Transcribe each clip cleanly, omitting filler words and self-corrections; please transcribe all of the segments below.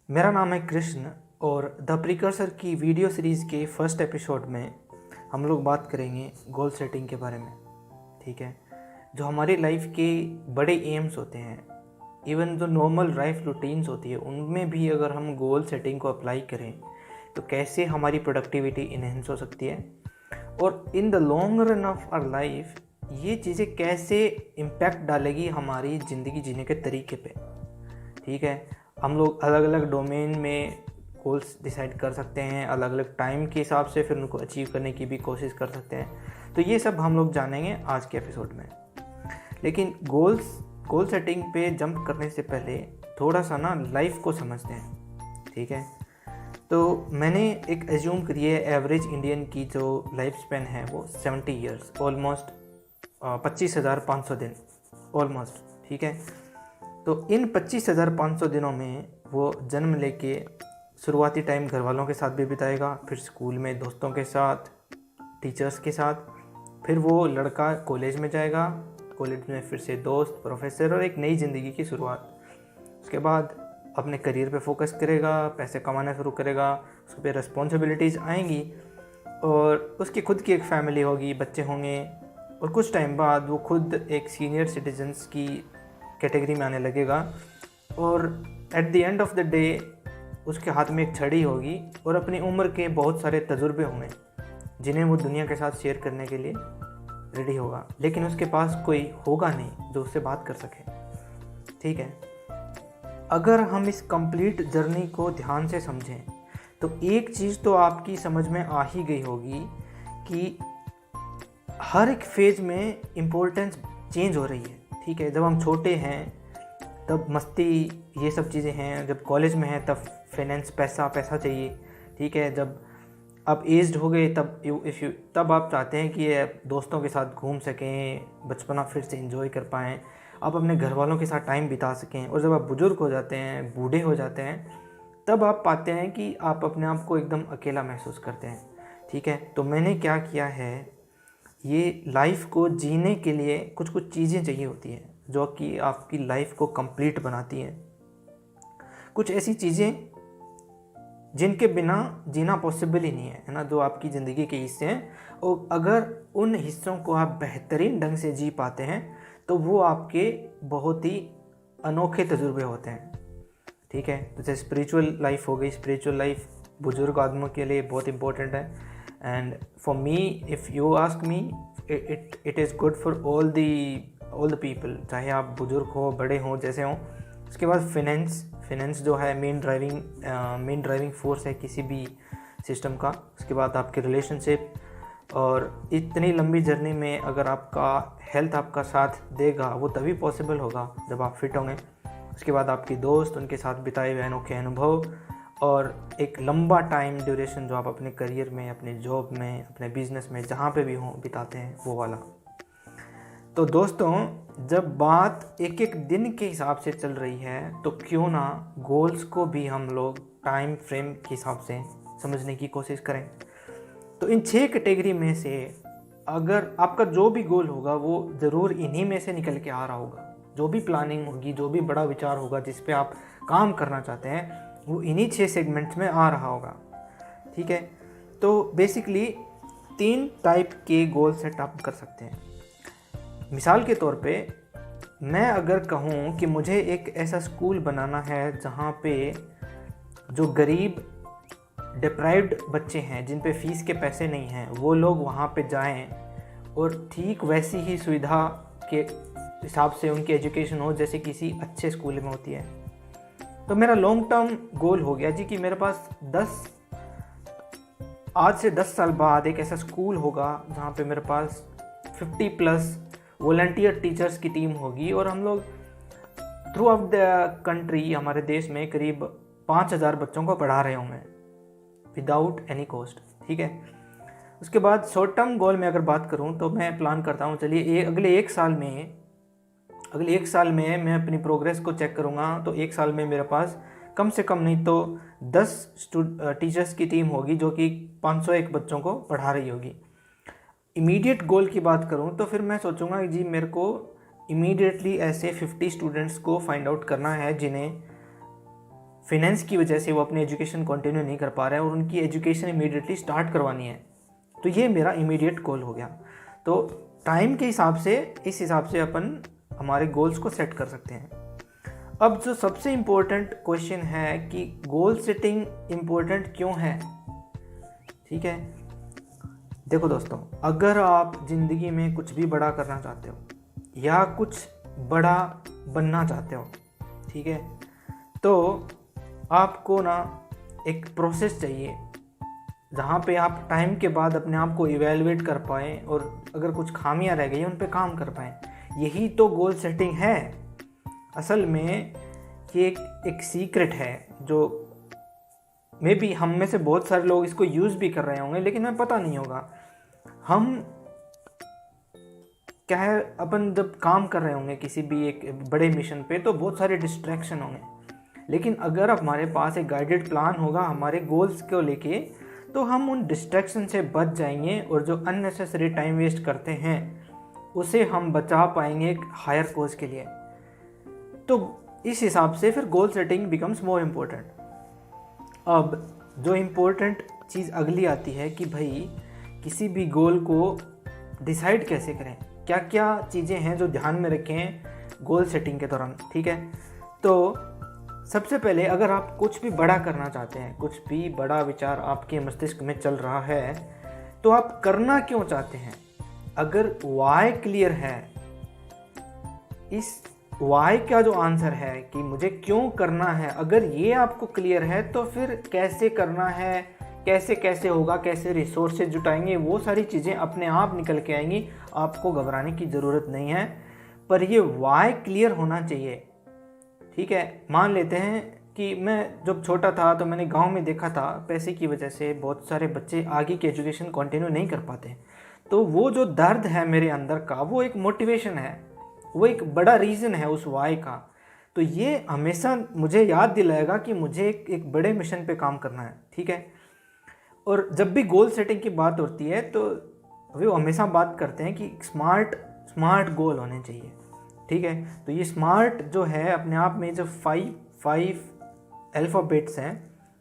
मेरा नाम है कृष्ण और द प्रिकर्सर की वीडियो सीरीज़ के फर्स्ट एपिसोड में हम लोग बात करेंगे गोल सेटिंग के बारे में। ठीक है, जो हमारी लाइफ के बड़े एम्स होते हैं, इवन जो नॉर्मल लाइफ रूटीन्स होती है, उनमें भी अगर हम गोल सेटिंग को अप्लाई करें तो कैसे हमारी प्रोडक्टिविटी इन्हेंस हो सकती है और in the long run of our life ये चीज़ें कैसे इम्पैक्ट डालेगी हमारी ज़िंदगी जीने के तरीके पे। ठीक है, हम लोग अलग अलग डोमेन में गोल्स डिसाइड कर सकते हैं, अलग अलग टाइम के हिसाब से फिर उनको अचीव करने की भी कोशिश कर सकते हैं। तो ये सब हम लोग जानेंगे आज के एपिसोड में। लेकिन गोल सेटिंग पे जंप करने से पहले थोड़ा सा ना लाइफ को समझते हैं। ठीक है, तो मैंने एक एज्यूम करी है, एवरेज इंडियन की जो लाइफ स्पेन है वो 70 ईयर्स, ऑलमोस्ट 25,500 दिन ऑलमोस्ट। ठीक है, तो इन 25,500 दिनों में वो जन्म लेके शुरुआती टाइम घर वालों के साथ भी बिताएगा, फिर स्कूल में दोस्तों के साथ, टीचर्स के साथ, फिर वो लड़का कॉलेज में जाएगा, कॉलेज में फिर से दोस्त, प्रोफेसर और एक नई ज़िंदगी की शुरुआत। उसके बाद अपने करियर पे फोकस करेगा, पैसे कमाना शुरू करेगा, उस पर रिस्पॉन्सिबिलिटीज़ आएंगी और उसकी खुद की एक फैमिली होगी, बच्चे होंगे और कुछ टाइम बाद वो खुद एक सीनियर सिटीजन्स की कैटेगरी में आने लगेगा और at the end of the day उसके हाथ में एक छड़ी होगी और अपनी उम्र के बहुत सारे तजुर्बे होंगे जिन्हें वो दुनिया के साथ शेयर करने के लिए रेडी होगा, लेकिन उसके पास कोई होगा नहीं जो उससे बात कर सके। ठीक है, अगर हम इस कंप्लीट जर्नी को ध्यान से समझें तो एक चीज़ तो आपकी समझ में आ ही गई होगी कि हर एक फेज में इम्पोर्टेंस चेंज हो रही है। ठीक है, जब हम छोटे हैं तब मस्ती ये सब चीज़ें हैं, जब कॉलेज में हैं तब फाइनेंस पैसा चाहिए। ठीक है, जब आप एज्ड हो गए तब आप चाहते हैं कि दोस्तों के साथ घूम सकें, बचपना फिर से एंजॉय कर पाएँ, आप अपने घर वालों के साथ टाइम बिता सकें। और जब आप बुज़ुर्ग हो जाते हैं, बूढ़े हो जाते हैं, तब आप पाते हैं कि आप अपने आप को एकदम अकेला महसूस करते हैं। ठीक है, तो मैंने क्या किया है, ये लाइफ को जीने के लिए कुछ कुछ चीज़ें चाहिए होती हैं जो कि आपकी लाइफ को कंप्लीट बनाती हैं। कुछ ऐसी चीज़ें जिनके बिना जीना पॉसिबल ही नहीं है ना, जो आपकी ज़िंदगी के हिस्से हैं और अगर उन हिस्सों को आप बेहतरीन ढंग से जी पाते हैं तो वो आपके बहुत ही अनोखे तजुर्बे होते हैं। ठीक है, तो जैसे स्पिरिचुअल लाइफ हो गई, स्पिरिचुअल लाइफ बुजुर्ग आदमियों के लिए बहुत इंपॉर्टेंट है। And for me, if you ask me, it is good for all the people, चाहे आप बुजुर्ग हो, बड़े हों, जैसे हों। उसके बाद फिनेंस जो है मेन ड्राइविंग फोर्स है किसी भी सिस्टम का। उसके बाद आपके रिलेशनशिप, और इतनी लंबी जर्नी में अगर आपका हेल्थ आपका साथ देगा वो तभी पॉसिबल होगा जब आप फिट होंगे। उसके बाद आपके दोस्त, उनके साथ बिताए हुए अनोखे अनुभव और एक लंबा टाइम ड्यूरेशन जो आप अपने करियर में, अपने जॉब में, अपने बिजनेस में, जहाँ पे भी हों बिताते हैं, वो वाला। तो दोस्तों, जब बात एक एक दिन के हिसाब से चल रही है तो क्यों ना गोल्स को भी हम लोग टाइम फ्रेम के हिसाब से समझने की कोशिश करें। तो इन 6 कैटेगरी में से अगर आपका जो भी गोल होगा वो ज़रूर इन्हीं में से निकल के आ रहा होगा। जो भी प्लानिंग होगी, जो भी बड़ा विचार होगा जिस पे आप काम करना चाहते हैं, वो इन्हीं 6 सेगमेंट्स में आ रहा होगा। ठीक है, तो बेसिकली 3 टाइप के गोल सेट आप कर सकते हैं। मिसाल के तौर पे मैं अगर कहूँ कि मुझे एक ऐसा स्कूल बनाना है जहाँ पे जो गरीब डिप्राइव्ड बच्चे हैं, जिन पे फीस के पैसे नहीं हैं, वो लोग वहाँ पे जाएं और ठीक वैसी ही सुविधा के हिसाब से उनकी एजुकेशन हो जैसे किसी अच्छे स्कूल में होती है। तो मेरा लॉन्ग टर्म गोल हो गया जी कि मेरे पास आज से 10 साल बाद एक ऐसा स्कूल होगा जहाँ पे मेरे पास 50+ वॉलंटियर टीचर्स की टीम होगी और हम लोग थ्रू आउट द कंट्री, हमारे देश में करीब 5,000 बच्चों को पढ़ा रहे होंगे विदाउट एनी कॉस्ट। ठीक है, उसके बाद शॉर्ट टर्म गोल में अगर बात करूं तो मैं प्लान करता हूं, चलिए अगले एक साल में मैं अपनी प्रोग्रेस को चेक करूंगा। तो एक साल में मेरे पास कम से कम नहीं तो 10 टीचर्स की टीम होगी जो कि 501 बच्चों को पढ़ा रही होगी। इमीडिएट गोल की बात करूं तो फिर मैं सोचूंगा कि जी मेरे को इमीडिएटली ऐसे 50 स्टूडेंट्स को फाइंड आउट करना है जिन्हें फिनेंस की वजह से वो अपनी एजुकेशन कंटिन्यू नहीं कर पा रहे हैं और उनकी एजुकेशन इमीडिएटली स्टार्ट करवानी है, तो ये मेरा इमीडिएट गोल हो गया। तो टाइम के हिसाब से, इस हिसाब से अपन हमारे गोल्स को सेट कर सकते हैं। अब जो सबसे इम्पोर्टेंट क्वेश्चन है कि गोल सेटिंग इम्पोर्टेंट क्यों है, ठीक है। देखो दोस्तों, अगर आप ज़िंदगी में कुछ भी बड़ा करना चाहते हो या कुछ बड़ा बनना चाहते हो, ठीक है, तो आपको ना एक प्रोसेस चाहिए जहाँ पे आप टाइम के बाद अपने आप को इवेलुएट कर पाएँ और अगर कुछ खामियां रह गई उन पे काम कर पाएँ। यही तो गोल सेटिंग है। असल में ये एक सीक्रेट है जो मे बी हम में से बहुत सारे लोग इसको यूज़ भी कर रहे होंगे, लेकिन हमें पता नहीं होगा। हम क्या है, अपन जब काम कर रहे होंगे किसी भी एक बड़े मिशन पे तो बहुत सारे डिस्ट्रैक्शन होंगे, लेकिन अगर हमारे पास एक गाइडेड प्लान होगा हमारे गोल्स को लेके, तो हम उन डिस्ट्रैक्शन से बच जाएंगे और जो अननेसेसरी टाइम वेस्ट करते हैं उसे हम बचा पाएंगे एक हायर कोज के लिए। तो इस हिसाब से फिर goal setting becomes more important. अब जो इम्पोर्टेंट चीज़ अगली आती है कि भाई किसी भी गोल को डिसाइड कैसे करें, क्या क्या चीज़ें हैं जो ध्यान में रखें गोल सेटिंग के दौरान, ठीक है। तो सबसे पहले अगर आप कुछ भी बड़ा करना चाहते हैं, कुछ भी बड़ा विचार आपके मस्तिष्क में चल रहा है, तो आप करना क्यों चाहते हैं। अगर वाई क्लियर है, इस वाई का जो आंसर है कि मुझे क्यों करना है, अगर ये आपको क्लियर है तो फिर कैसे करना है, कैसे कैसे होगा, कैसे रिसोर्सेज जुटाएंगे, वो सारी चीज़ें अपने आप निकल के आएंगी। आपको घबराने की ज़रूरत नहीं है, पर ये वाई क्लियर होना चाहिए, ठीक है। मान लेते हैं कि मैं जब छोटा था तो मैंने गांव में देखा था पैसे की वजह से बहुत सारे बच्चे आगे की एजुकेशन कंटिन्यू नहीं कर पाते। तो वो जो दर्द है मेरे अंदर का, वो एक मोटिवेशन है, वो एक बड़ा रीज़न है उस वाई का। तो ये हमेशा मुझे याद दिलाएगा कि मुझे एक बड़े मिशन पे काम करना है, ठीक है। और जब भी गोल सेटिंग की बात होती है तो वो हमेशा बात करते हैं कि स्मार्ट गोल होने चाहिए, ठीक है। तो ये स्मार्ट जो है अपने आप में जो फाइव अल्फ़ाबेट्स हैं,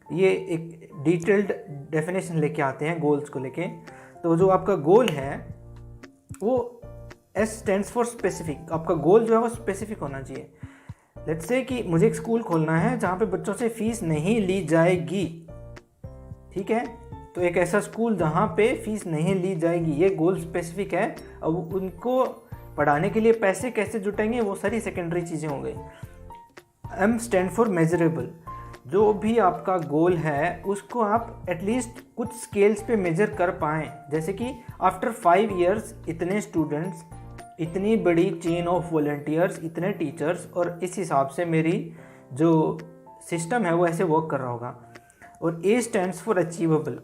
ये एक डिटेल्ड डेफिनेशन लेके आते हैं गोल्स को लेके। तो जो आपका गोल है वो S स्टैंड्स फॉर स्पेसिफिक। आपका गोल जो है वो स्पेसिफिक होना चाहिए। लेट्स से कि मुझे एक स्कूल खोलना है जहाँ पे बच्चों से फीस नहीं ली जाएगी, ठीक है। तो एक ऐसा स्कूल जहाँ पे फीस नहीं ली जाएगी, ये गोल स्पेसिफिक है। अब उनको पढ़ाने के लिए पैसे कैसे जुटाएंगे वो सारी सेकेंडरी चीज़ें हो गई। M stand for measurable. जो भी आपका गोल है उसको आप एटलीस्ट कुछ स्केल्स पे मेजर कर पाएँ, जैसे कि आफ्टर 5 years इतने स्टूडेंट्स, इतनी बड़ी चेन ऑफ वॉलंटियर्स, इतने टीचर्स, और इस हिसाब से मेरी जो सिस्टम है वो ऐसे वर्क कर रहा होगा। और A स्टैंड्स फॉर अचीवेबल।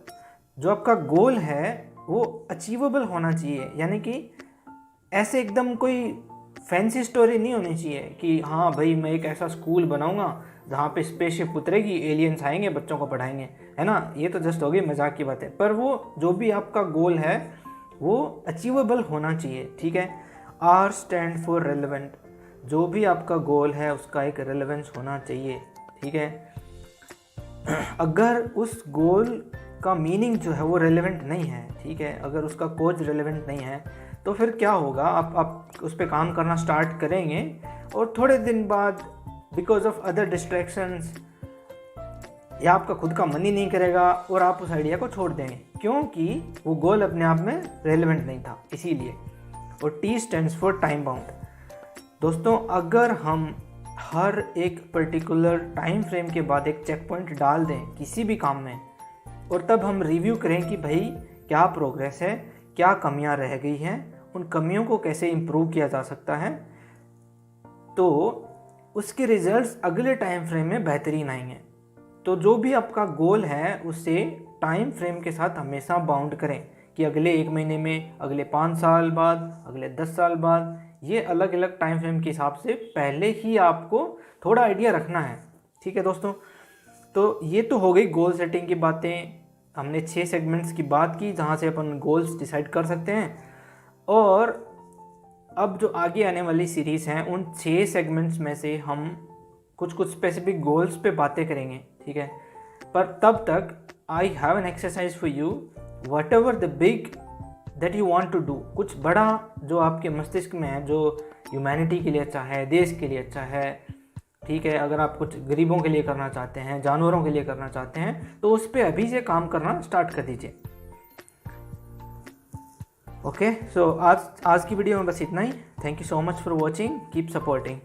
जो आपका गोल है वो अचीवेबल होना चाहिए, यानी कि ऐसे एकदम कोई फैंसी स्टोरी नहीं होनी चाहिए कि हाँ भाई मैं एक ऐसा स्कूल बनाऊंगा जहाँ पे स्पेसशिप उतरेगी, एलियंस आएंगे, बच्चों को पढ़ाएंगे, है ना। ये तो जस्ट हो गई मजाक की बात है। पर वो जो भी आपका गोल है वो अचीवेबल होना चाहिए, ठीक है। R stand for relevant. जो भी आपका गोल है उसका एक रेलेवेंस होना चाहिए, ठीक है। अगर उस गोल का मीनिंग जो है वो रेलेवेंट नहीं है, ठीक है, अगर उसका कोज रेलेवेंट नहीं है तो फिर क्या होगा, आप उस पर काम करना स्टार्ट करेंगे और थोड़े दिन बाद बिकॉज ऑफ अदर डिस्ट्रैक्शंस या आपका खुद का मन ही नहीं करेगा और आप उस आइडिया को छोड़ देंगे, क्योंकि वो गोल अपने आप में रेलेवेंट नहीं था, इसीलिए। और T stands for time bound. दोस्तों, अगर हम हर एक पर्टिकुलर टाइम फ्रेम के बाद एक चेक पॉइंट डाल दें किसी भी काम में, और तब हम रिव्यू करें कि भाई क्या प्रोग्रेस है, क्या कमियां रह गई हैं, उन कमियों को कैसे इम्प्रूव किया जा सकता है, तो उसके रिजल्ट्स अगले टाइम फ्रेम में बेहतरीन आएंगे। तो जो भी आपका गोल है उसे टाइम फ्रेम के साथ हमेशा बाउंड करें कि अगले 1 महीने में, अगले 5 साल बाद, अगले 10 साल बाद, ये अलग अलग टाइम फ्रेम के हिसाब से पहले ही आपको थोड़ा आइडिया रखना है, ठीक है दोस्तों। तो ये तो हो गई गोल सेटिंग की बातें। हमने 6 सेगमेंट्स की बात की जहाँ से अपन गोल्स डिसाइड कर सकते हैं, और अब जो आगे आने वाली सीरीज़ हैं उन 6 सेगमेंट्स में से हम कुछ कुछ स्पेसिफिक गोल्स पे बातें करेंगे, ठीक है। पर तब तक I have an exercise for you, whatever the big that you want to do, कुछ बड़ा जो आपके मस्तिष्क में है, जो ह्यूमैनिटी के लिए अच्छा है, देश के लिए अच्छा है, ठीक है। अगर आप कुछ गरीबों के लिए करना चाहते हैं, जानवरों के लिए करना चाहते हैं, तो उस पर अभी से काम करना स्टार्ट कर दीजिए। ओके, सो आज की वीडियो में बस इतना ही। Thank you so much for watching, keep supporting.